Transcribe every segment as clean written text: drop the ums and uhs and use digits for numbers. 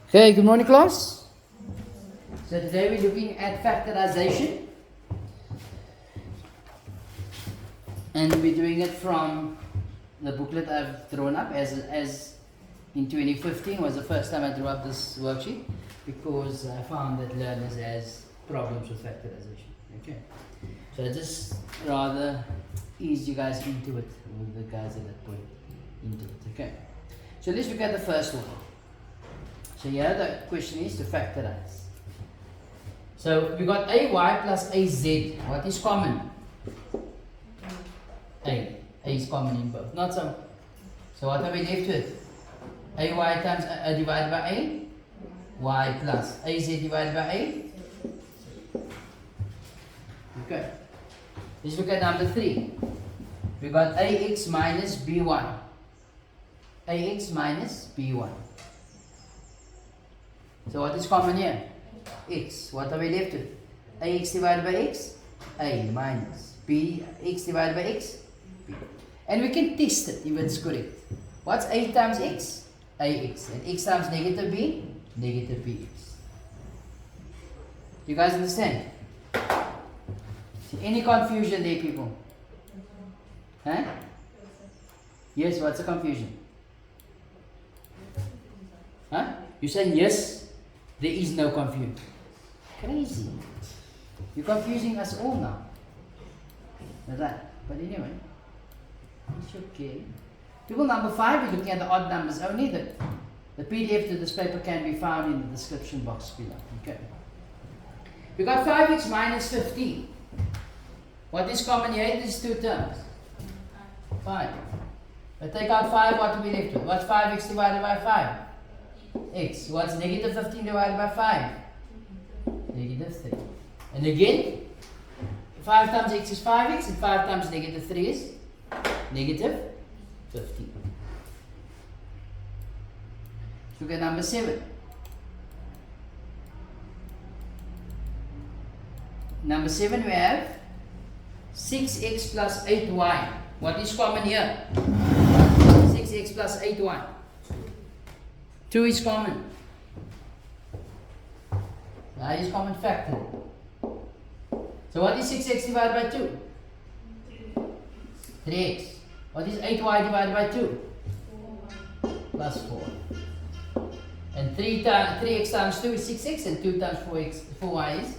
Okay, good morning class. So today we're looking at factorization. And we're doing it from the booklet I've drawn up as in 2015 was the first time I drew up this worksheet because I found that learners has problems with factorization. Okay. So I just rather ease you guys into it, or the guys at that point into it. Okay. So let's look at the first one. So here the question is to factorize. So we got ay plus az. What is common? A is common in both. Not so. So what are we left with? Ay times divided by a, y plus az divided by a. Okay. Let's look at number 3. We got ax minus by. Ax minus by. So what is common here? X. What are we left with? Ax divided by x, a minus b, x divided by x, b. And we can test it if it's correct. What's a times x? Ax. And x times negative b? Negative bx. You guys understand? See any confusion there, people? Huh? Yes, what's the confusion? Huh? You're saying yes? There is no confusion. Crazy. You're confusing us all now. Right. But anyway, it's okay. People, number 5, we're looking at the odd numbers only. The PDF to this paper can be found in the description box below. Okay. We got 5x minus 15. What is common here in these two terms? 5. But take out 5, what do we left with? What's 5x divided by 5? X. What's negative 15 divided by 5? Negative 3. And again, 5 times x is 5x, and 5 times negative 3 is negative 15. Look at number 7. Number 7 we have 6x plus 8y. What is common here? 6x plus 8y. 2 is common. That is common factor. So what is 6x divided by 2? 3x. What is 8y divided by 2? Plus 4. And 3x times 2 is 6x, and 2 times 4y is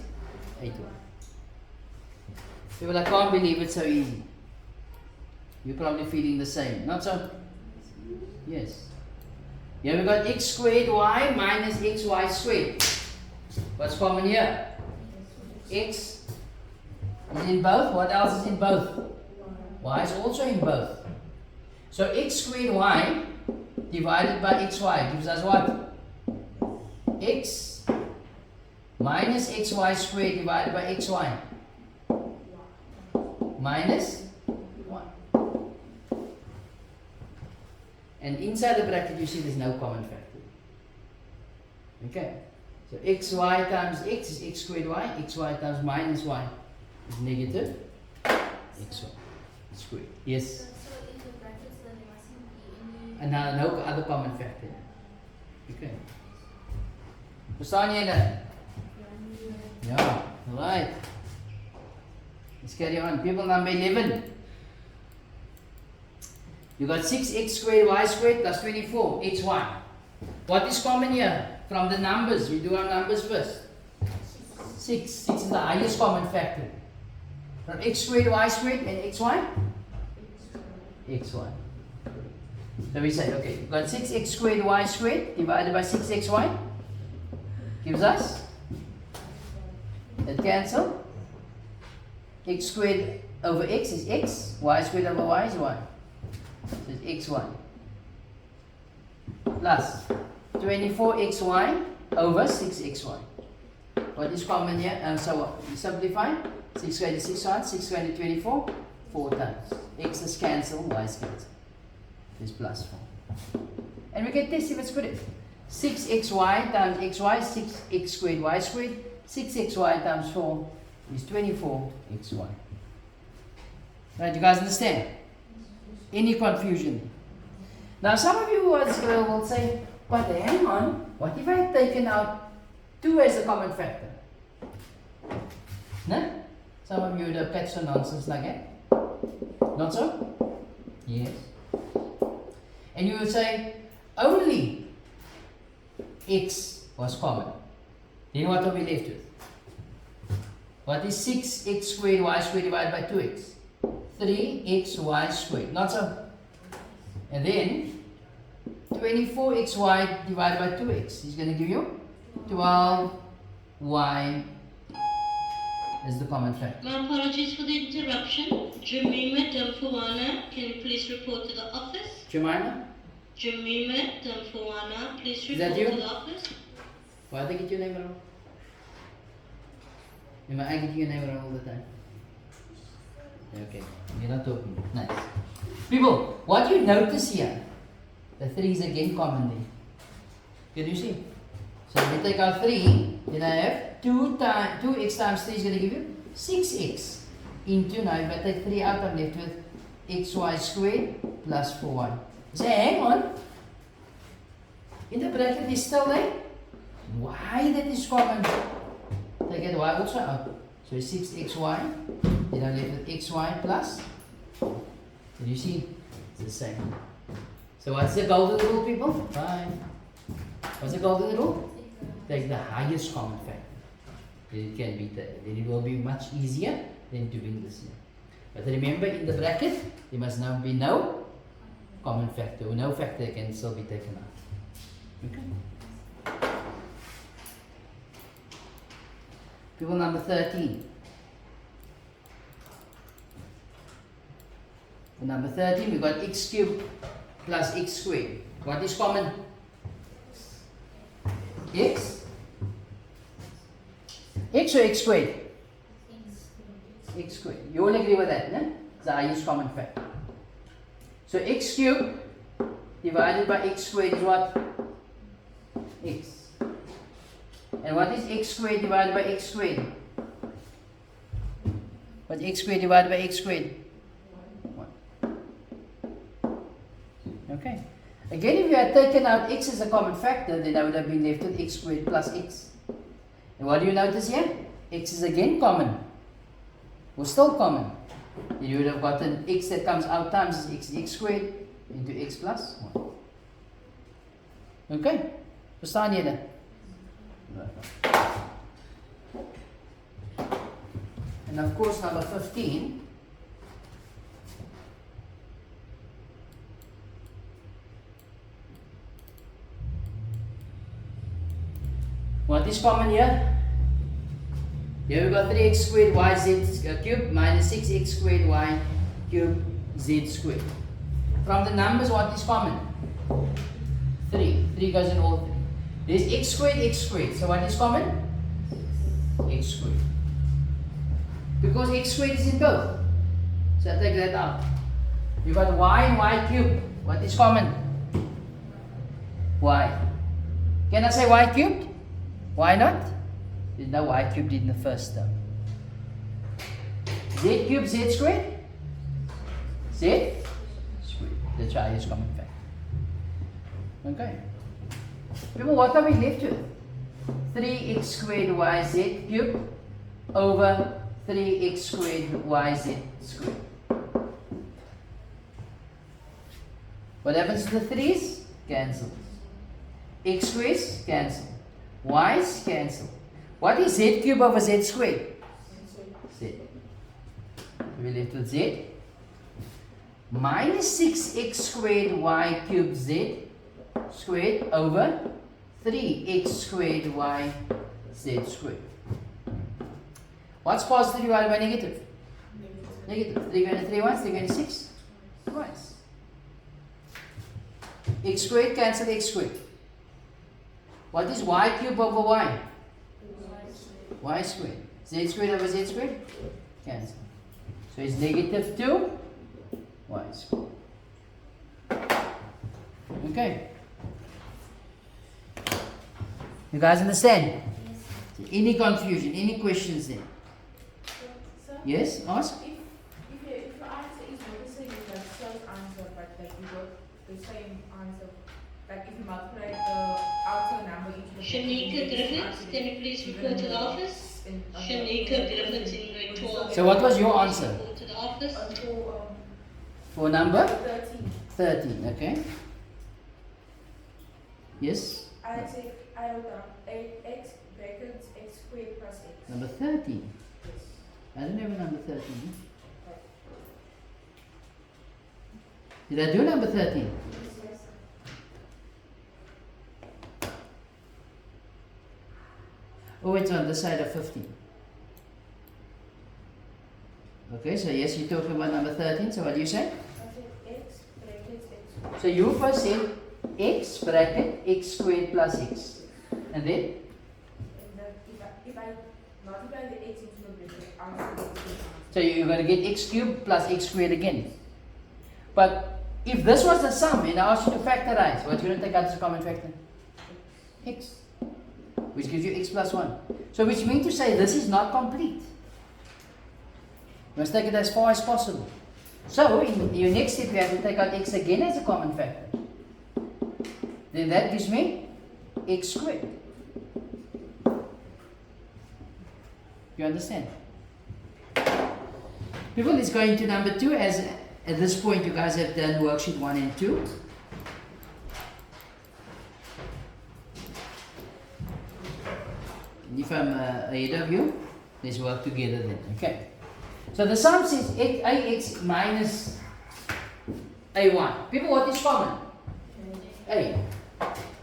8y. People, I can't believe it's so easy. You're probably feeling the same. Not so? Yes. Here we got x squared y minus xy squared. What's common here? X is in both. What else is in both? Y is also in both. So x squared y divided by xy gives us what? X minus xy squared divided by xy minus 1. And inside the bracket you see there's no common factor. Okay. So xy times x is x squared y. Xy times minus y is negative xy squared. Yes? So in the brackets then there mustn't be any... And now no other common factor. Okay. Verstaan jy dit? Ja, right. Let's carry on. People, number 11. You got 6x squared y squared plus 24 xy. What is common here? From the numbers, we do our numbers first. 6. 6 is the highest common factor. From x squared y squared and xy? Xy. So we say, okay, we've got 6x squared y squared divided by 6xy gives us, that cancel. X squared over x is x, y squared over y is y. So it's xy. Plus 24xy over 6xy. What is common here? So what? You simplify. 6 squared is 6 1, 6 squared is 24, 4 times. X is cancelled, y is cancelled. Is plus 4. And we can test if it's correct. 6xy times xy is 6x squared y squared. 6xy times 4 is 24xy. Right, you guys understand? Any confusion? Now some of you will say, But hang on, what if I had taken out 2 as a common factor? No? Some of you would have catch some nonsense like that. Not so? Yes. And you would say, only x was common. Then what are we left with? What is 6x squared y squared divided by 2x? 3xy squared. Not so? And then 24xy divided by 2x is going to give you 12y as the common factor. My apologies for the interruption. Jemima Damfuana, can you please report to the office? Jemima? Jemima Damfuana, please Is that report you? to the office. Why did I get your name wrong? Am I getting your name wrong all the time? Okay, you're not talking. Nice. People, what you notice here, the 3 is again common there. Can you see? So if we take out 3, then I have 2x times 3 is going to give you 6x into, now if I take 3 out, I'm left with xy squared plus 4y. So hang on. In the bracket is still there. Why that is common? Take that y also out. So 6xy, then I'm left with xy plus. Did you see? It's the same. So what's the golden rule, people? Fine. What's the golden rule? Take the highest common factor. Then it can be then it will be much easier than doing this here. But remember, in the bracket, there must now be no common factor. No factor can still be taken out. Okay. People number 13. For number 13, we got x cubed plus x squared. What is common? X? X or x squared? X squared. You all agree with that, no? It's the highest common factor. So x cubed divided by x squared is what? X. And what is x squared divided by x squared? What's x squared divided by x squared? 1. Okay. Again, if you had taken out x as a common factor, then I would have been left with x squared plus x. And what do you notice here? X is again common. Was still common. Then you would have gotten x that comes out times x squared into x plus 1. Okay? Verstaan julle? And of course, number 15. What is common here? Here we got 3x squared yz cubed minus 6x squared y cubed z squared. From the numbers, what is common? 3. 3 goes in all 3. There's x squared, x squared. So what is common? X squared. Because x squared is in both. So I take that out. You got y and y cubed. What is common? Y. Can I say y cubed? Why not? There's no y cubed in the first term. Z cubed, z squared? Z squared. That's the highest common factor. Okay. Remember, what are we left with? 3x squared yz cubed over 3x squared yz squared. What happens to the 3's? Cancel. X squares? Cancel. Y's? Cancel. What is z cubed over z squared? Z. We're left with z minus 6x squared y cubed z squared over 3x squared y z squared. What's positive divided by negative? Negative. 3 going to 3 once, 3 going to 6 twice. X squared cancel x squared. What is y cubed over y? Y squared. Z squared over z squared? Cancel. So it's negative 2 y squared. Okay. You guys understand? Yes. Any confusion? Any questions there? Sir, Yes? Ask? if your answer is what you say is the same answer, but like you got the same answer, like if you multiply the Shanika Griffiths, can you please report to the office? Shanika Griffiths in grade 12. So what was your answer? Report to the office. For number 13. 13, okay? Yes? I take, I wrote down 8x brackets x squared plus x. Number 13. I don't have a number 13. Did I do number 13? Yes. Oh, it's on the side of 15. Okay, so yes, you're talking about number 13. So what do you say? I take x brackets x squared. So you first said x bracket x squared plus x. And then? And then if I multiply the x into the bracket, I'll get x squared. So you're going to get x cubed plus x squared again. But if this was the sum and I asked you to factorize, what you going to take out as a common factor? X. Which gives you x plus 1. So which means to say this is not complete. You must take it as far as possible. So in your next step you have to take out x again as a common factor. Then that gives me x squared. You understand? People, let's go into number 2. As at this point you guys have done worksheet 1 and 2. If I'm ahead of you, let's work together then. Okay. So the sum says ax minus a1. People, what is common? A.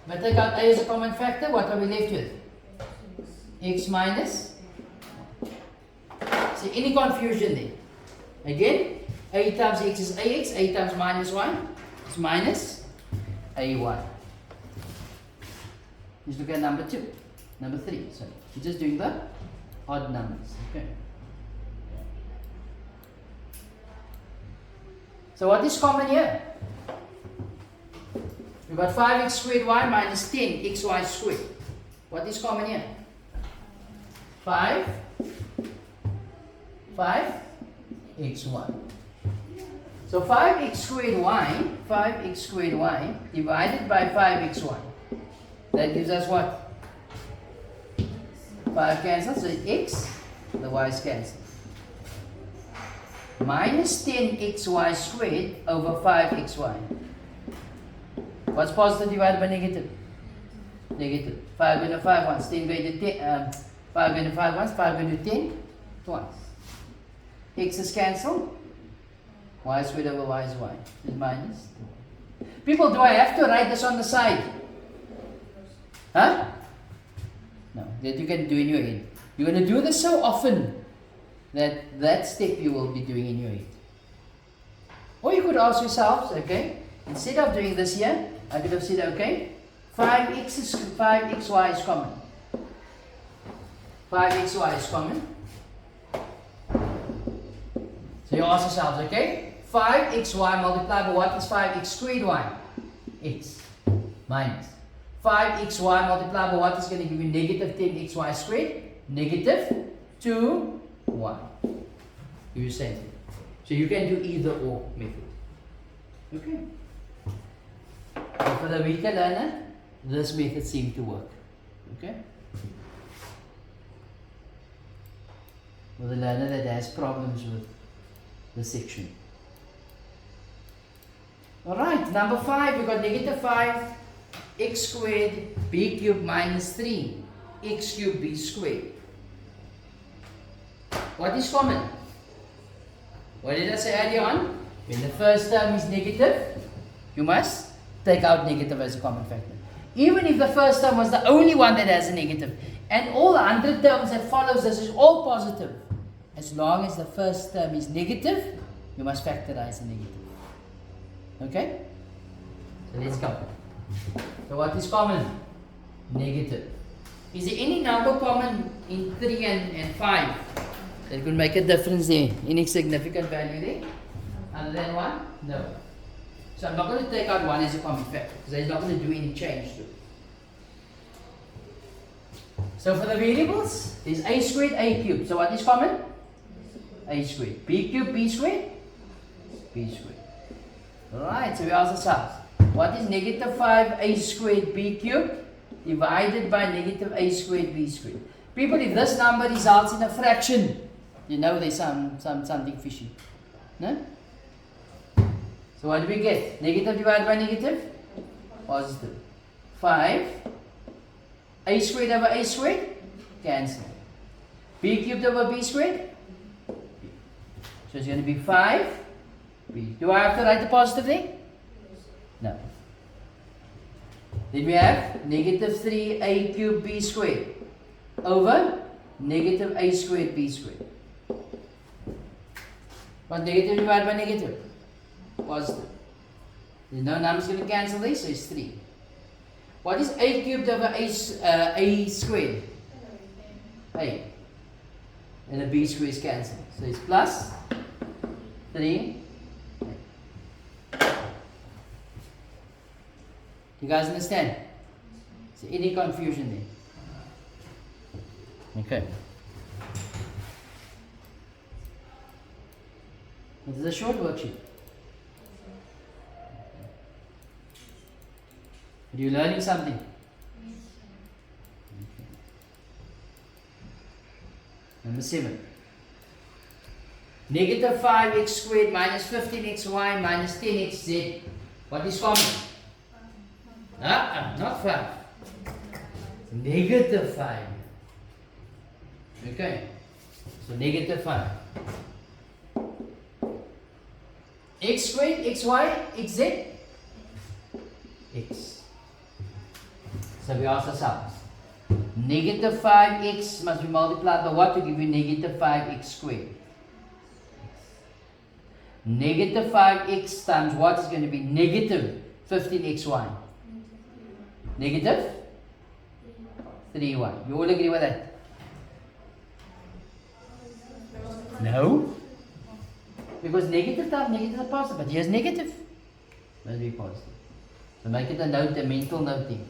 But take out a as a common factor, what are we left with? X minus. See, any confusion there? Again, a times x is ax, a times minus 1 is minus a1. Let's look at number 2. Number 3, sorry. We're just doing the odd numbers. Okay. So what is common here? We've got 5x squared y minus 10xy squared. What is common here? 5 xy. So 5x squared y divided by 5xy. That gives us what? 5 cancels, so x, the y's cancel. Minus 10xy squared over 5xy. What's positive divided by negative? Negative. 5 into 5 once, 10 going to 10, 5 into 5 once, 5 going to 10 twice. X is cancelled. Y squared over y is y. Is minus 2. People, do I have to write this on the side? Huh? No, that you can do in your head. You're going to do this so often that that step you will be doing in your head. Or you could ask yourselves, okay, instead of doing this here, I could have said, okay, 5xy is common. 5xy is common. So you ask yourselves, okay, 5xy multiplied by what is 5x squared y? X minus 5xy multiplied by what is going to give you negative 10xy squared? Negative 2y. Do the same thing. So you can do either or method. Okay. And for the weaker learner, this method seems to work. Okay. For the learner that has problems with the section. Alright, number 5, we've got negative 5 x squared b cubed minus 3 x cubed b squared. What is common? What did I say earlier on? When the first term is negative, you must take out negative as a common factor. Even if the first term was the only one that has a negative, and all the 100 terms that follows this is all positive. As long as the first term is negative, you must factorize the negative. Okay? So let's go. So what is common? Negative. Is there any number common in 3 and 5 that could make a difference there? Any significant value there? Other than 1? No. So I'm not going to take out 1 as a common factor because it's not going to do any change to it. So for the variables, there's a squared, a cubed. So what is common? A squared. B cubed, b squared? B squared. Alright, so we ask ourselves, what is negative 5 a squared b cubed divided by negative a squared b squared. People, if this number results in a fraction, you know there's something fishy. No? So what do we get? Negative divided by negative? Positive. 5. A squared over a squared? Cancel. B cubed over b squared? So it's going to be 5. B. Do I have to write the positive thing? No. Then we have negative 3a cubed b squared over negative a squared b squared. What negative divided by negative? Positive. There's no numbers going to cancel this, so it's 3. What is a cubed over a squared? A. And the b squared is cancelled. So it's plus 3. You guys understand? Is there any confusion there? Okay. This is a short worksheet. Are you learning something? Okay. Number 7. Negative 5x squared minus 15xy minus 10xz. What is common? Not 5. Negative 5. Okay. So negative 5. X squared, xy, xz, x. So we ask ourselves, negative 5x must be multiplied by what to give you negative 5x squared? Negative 5x times what is going to be negative 15xy? Negative 3y. You all agree with that? No? Because negative times negative is positive, but here's negative. Must be positive. So make it a note, a mental note thing.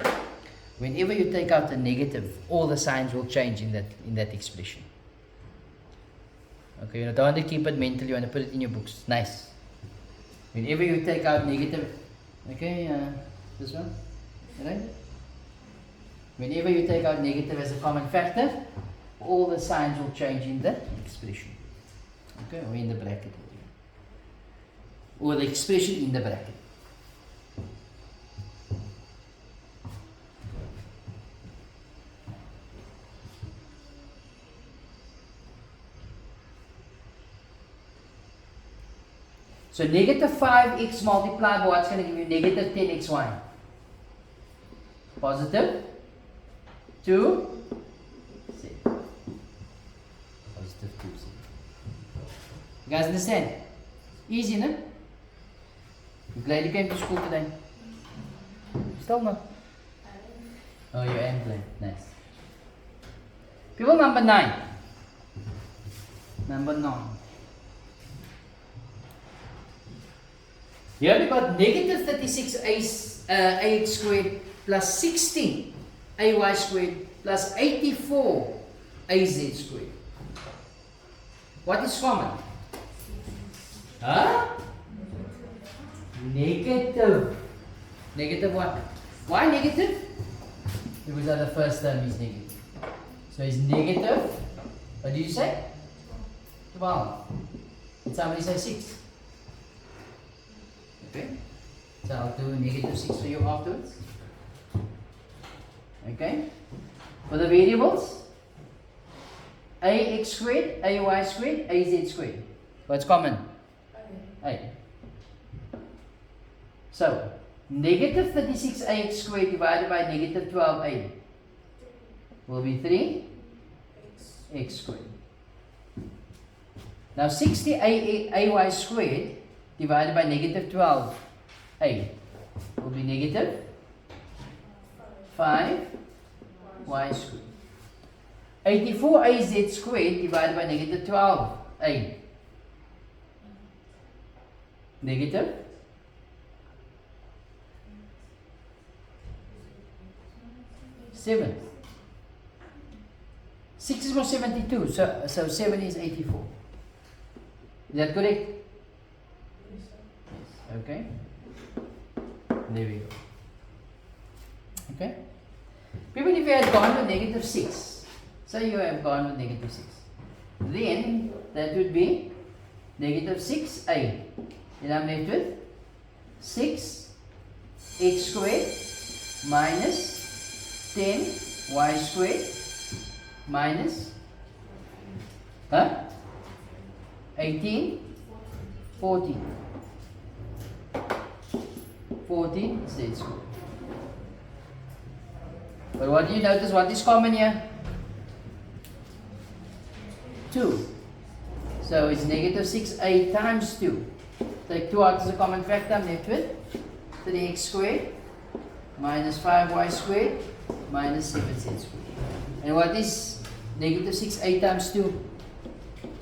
Whenever you take out a negative, all the signs will change in that expression. Okay, you don't want to keep it mentally, you want to put it in your books. Nice. Whenever you take out negative, okay, this one, right? Whenever you take out negative as a common factor, all the signs will change in the expression. Okay, or in the bracket. Or the expression in the bracket. So negative 5x multiplied by what's going to give you negative 10xy? Positive 2, 7. Positive 2, 7. You guys understand? Easy, no? I'm glad you came to school today. Still not? Oh, you am glad. Nice. People, number 9. Number 9. Here we got negative 36 ax squared plus 16 ay squared plus 84 az squared. What is common? Huh? Negative. Negative what? Why negative? Because the first term is negative. So it's negative. What do you say? 12. Did somebody say 6? Okay. So I'll do negative 6 for you afterwards. Okay. For the variables, ax squared, ay squared, az squared. What's common? A. So, negative 36ax squared divided by negative 12a will be 3x squared. Now 60ay squared divided by negative 12a will be negative 5y squared. 84az squared divided by negative 12a. Negative 7. 6 is more 72, so 7 is 84. Is that correct? Yes. Okay. There we go. Okay. People, if you had gone with negative 6, say you have gone with negative 6, then that would be negative 6a. Then I'm left with 6x squared minus 10y squared minus 18, 14. 14 z squared. But what do you notice? What is common here? 2. So it's negative 6a times 2. Take 2 out as a common factor. I'm left with 3x squared minus 5y squared minus 7z squared. And what is negative 6a times 2?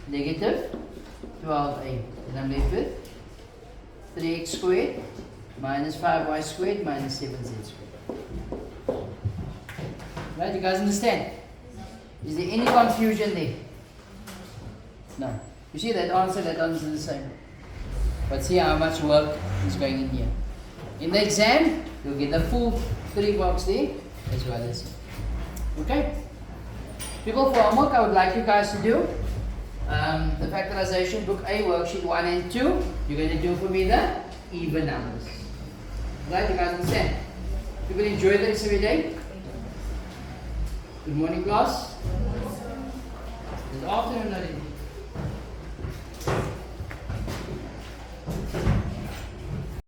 Negative 12a. And I'm left with 3x squared minus 5y squared minus 7z squared. Right, you guys understand? Is there any confusion there? No. You see that answer is the same. But see how much work is going in here. In the exam, you'll get the full 3 box there as well as here. Okay? People, for homework, I would like you guys to do the factorization book A, worksheet 1 and 2. You're going to do for me the even numbers. Right, you guys understand? People, enjoy the rest of your day. Good morning, class. Good afternoon, ladies.